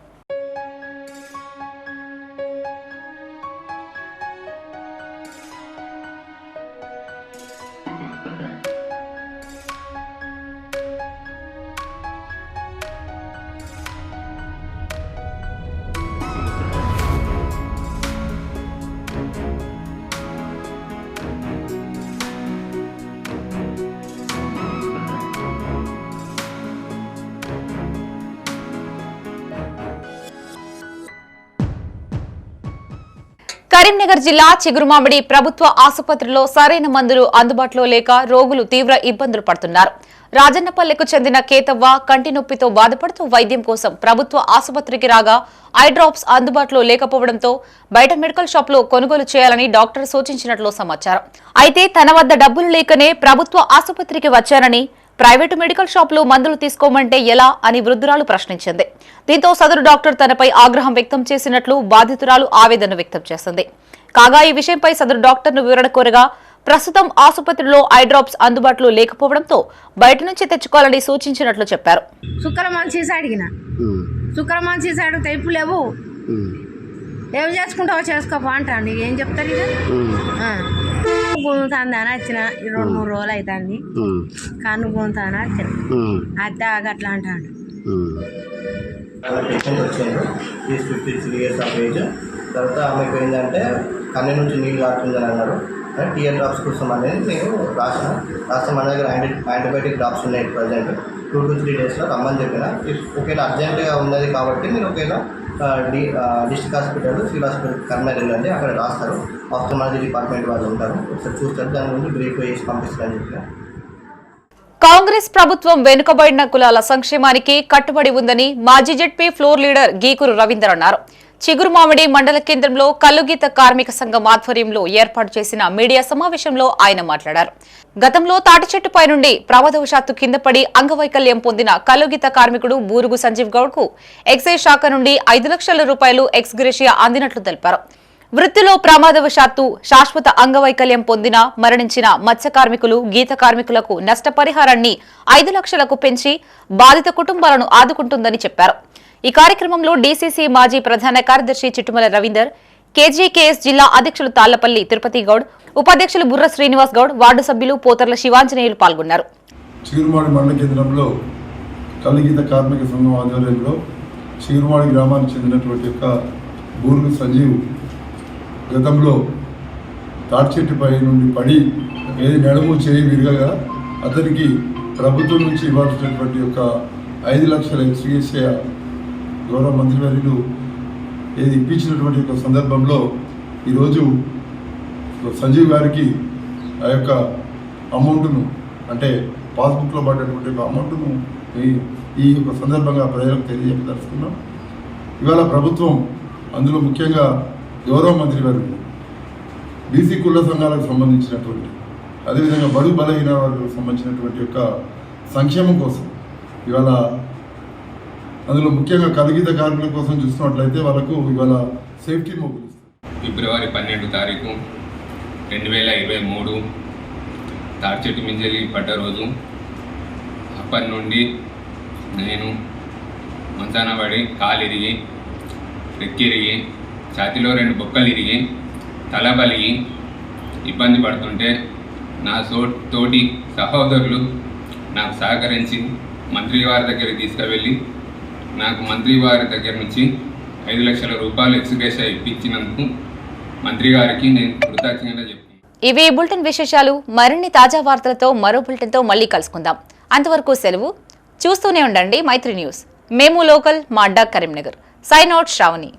కరీంనగర్ జిల్లా చిగురుమామిడి ప్రభుత్వ ఆసుపత్రిలో సరైన మందులు అందుబాటులో లేక రోగులు తీవ్ర ఇబ్బందులు పడుతున్నారు. రాజన్నపల్లెకు చెందిన కేతవ్వ కంటి నొప్పితో బాధపడుతూ వైద్యం కోసం ప్రభుత్వ ఆసుపత్రికి రాగా ఐ డ్రాప్స్ అందుబాటులో లేకపోవడంతో బయట మెడికల్ షాప్ లో కొనుగోలు చేయాలని డాక్టర్ సూచించినట్లు సమాచారం. అయితే తన వద్ద డబ్బులు లేకనే ప్రభుత్వ ఆసుపత్రికి వచ్చానని, ప్రైవేటు మెడికల్ షాపులో మందులు తీసుకోమంటే ఎలా అని వృద్ధురాలు ప్రశ్నించింది. దీంతో సదరు డాక్టర్ తనపై ఆగ్రహం వ్యక్తం చేసినట్లు బాధితురాలు ఆవేదన వ్యక్తం చేసింది. కాగా ఈ విషయంపై సదరు డాక్టర్ను వివరణ కోరగా ప్రస్తుతం ఆసుపత్రిలో ఐ డ్రాప్స్ అందుబాటులో లేకపోవడంతో బయట నుంచి తెచ్చుకోవాలని సూచించినట్లు చెప్పారు. టైపు లేవు, ఏం చేసుకుంటావో చేసుకోపో అంటాండి. ఏం చెప్తారు ఇక గుంతుంది అని వచ్చిన 2-3 రోజులు అవుతుంది. కన్ను గుంతుంది వచ్చిన అత్త అట్లా అంటాడు. తర్వాత ఆమెకు ఏంటంటే కన్ను నుంచి నీళ్ళు కారుతుందని అన్నారు. టీఆర్ డ్రాప్స్ కోసం అనేది నేను రాసిన మన దగ్గర యాంటీబయాటిక్ డ్రాప్స్ ఉన్నాయి ప్రజెంట్ 2 to 3 డేస్లో రమ్మని చెప్పిన. ఒకవేళ అర్జెంటుగా ఉన్నది కాబట్టి మీరు ఒకవేళ district hospital civil hospital Kurnool వెళ్ళండి, అక్కడ రాస్తారు. ఆఫ్థల్మాలజీ డిపార్ట్మెంట్ వాళ్ళు ఉంటారు, ఒకసారి చూస్తారు, దాని గురించి బ్రీఫ్ చేసి పంపిస్తారని చెప్పిన. కాంగ్రెస్ ప్రభుత్వం వెనుకబడిన కులాల సంక్షేమానికి కట్టుబడి ఉందని మాజీ ZP floor leader Geekuru Ravinder అన్నారు. చిగురుమామిడి మండల కేంద్రంలో కల్లుగీత కార్మిక సంఘం ఆధ్వర్యంలో ఏర్పాటు చేసిన మీడియా సమావేశంలో ఆయన మాట్లాడారు. గతంలో తాటి చెట్టుపై నుండి ప్రమాదవశాత్తు కింద పడి అంగవైకల్యం పొందిన కల్లుగీత కార్మికుడు బూరుగు సంజీవ్ గౌడ్ కు ఎక్సైజ్ శాఖ నుండి 5 లక్షల రూపాయలు ఎక్స్ గ్రేషియా అందినట్లు తెలిపారు. వృత్తిలో ప్రమాదవశాత్తు శాశ్వత అంగవైకల్యం పొందిన మరణించిన మత్స్య కార్మికులు, గీత కార్మికులకు నష్టపరిహారాన్ని 5 లక్షలకు పెంచి బాధిత కుటుంబాలను ఆదుకుంటుందని చెప్పారు. ఈ కార్యక్రమంలో డీసీసీ మాజీ ప్రధాన కార్యదర్శి చిట్టుమల రవీందర్, కేజీకేఎస్ జిల్లా అధ్యక్షులు తాళ్లపల్లి తిరుపతి గౌడ్, ఉపాధ్యక్షులు బుర్ర శ్రీనివాస్ గౌడ్, వార్డు సభ్యులు పోతర్ల శివాంజనేయులు పాల్గొన్నారు. చిగురుమాడి మండల కేంద్రంలో కల్లుగీత కార్మిక సంఘం ఆధ్వర్యంలో చిగురుమాడి గ్రామానికి చెందినటువంటి యొక్క బూరుగు సంజీవ్ గతంలో తాటి చెట్టుపై నుండి పడి నడుము చేయి విరగగా అతనికి ప్రభుత్వం నుంచి ఇవ్వాల్సినటువంటి యొక్క 5 లక్షల ఎక్స్గ్రేషియా గౌరవ మంత్రివర్యులు ఇప్పించినటువంటి యొక్క సందర్భంలో ఈరోజు సంజీవ్ గారికి ఆ యొక్క అమౌంట్ను, అంటే పాస్బుక్లో పడ్డటువంటి ఒక అమౌంట్ను ఈ యొక్క సందర్భంగా ప్రజలకు తెలియజేయదలుచుకున్నాం. ఇవాళ ప్రభుత్వం, అందులో ముఖ్యంగా గౌరవ మంత్రివర్యులు బీసీ కుల సంఘాలకు సంబంధించినటువంటి, అదేవిధంగా బడుగు బలహీన వర్గాలకు సంబంధించినటువంటి యొక్క సంక్షేమం కోసం ఇవాళ, అందులో ముఖ్యంగా కల్లుగీత కార్మికుల కోసం చూస్తున్నట్లయితే వాళ్ళకు ఇవాళ సేఫ్టీ మొబైల్ ఫిబ్రవరి 12 తారీఖు 2023 తాటి చెట్టు మింజలి పడ్డ రోజు. అప్పటి నుండి నేను మంచాన పడి కాలు ఇరిగి, రెక్కిరిగి, ఛాతీలో 2 బొక్కలు ఇరిగి, తల బలిగి ఇబ్బంది పడుతుంటే నా తోటి సహోదరులు నాకు సహకరించి మంత్రి వారి దగ్గరికి తీసుకువెళ్ళి నాకు మంత్రి వారి దగ్గర నుంచి 5 లక్షల రూపాయలు ఎక్స్గ్రేషియా ఇప్పించినందుకు మంత్రి గారికి నేను కృతజ్ఞతగా చెప్తున్నాను. ఇవి బులెటిన్ విశేషాలు. మరిన్ని తాజా వార్తలతో మరో బులెటిన్తో మళ్ళీ కలుసుకుందాం. అంతవరకు సెలవు. చూస్తూనే ఉండండి మైత్రి న్యూస్. మేము లోకల్, మా అడ్డా కరీంనగర్. Sign out Shravani.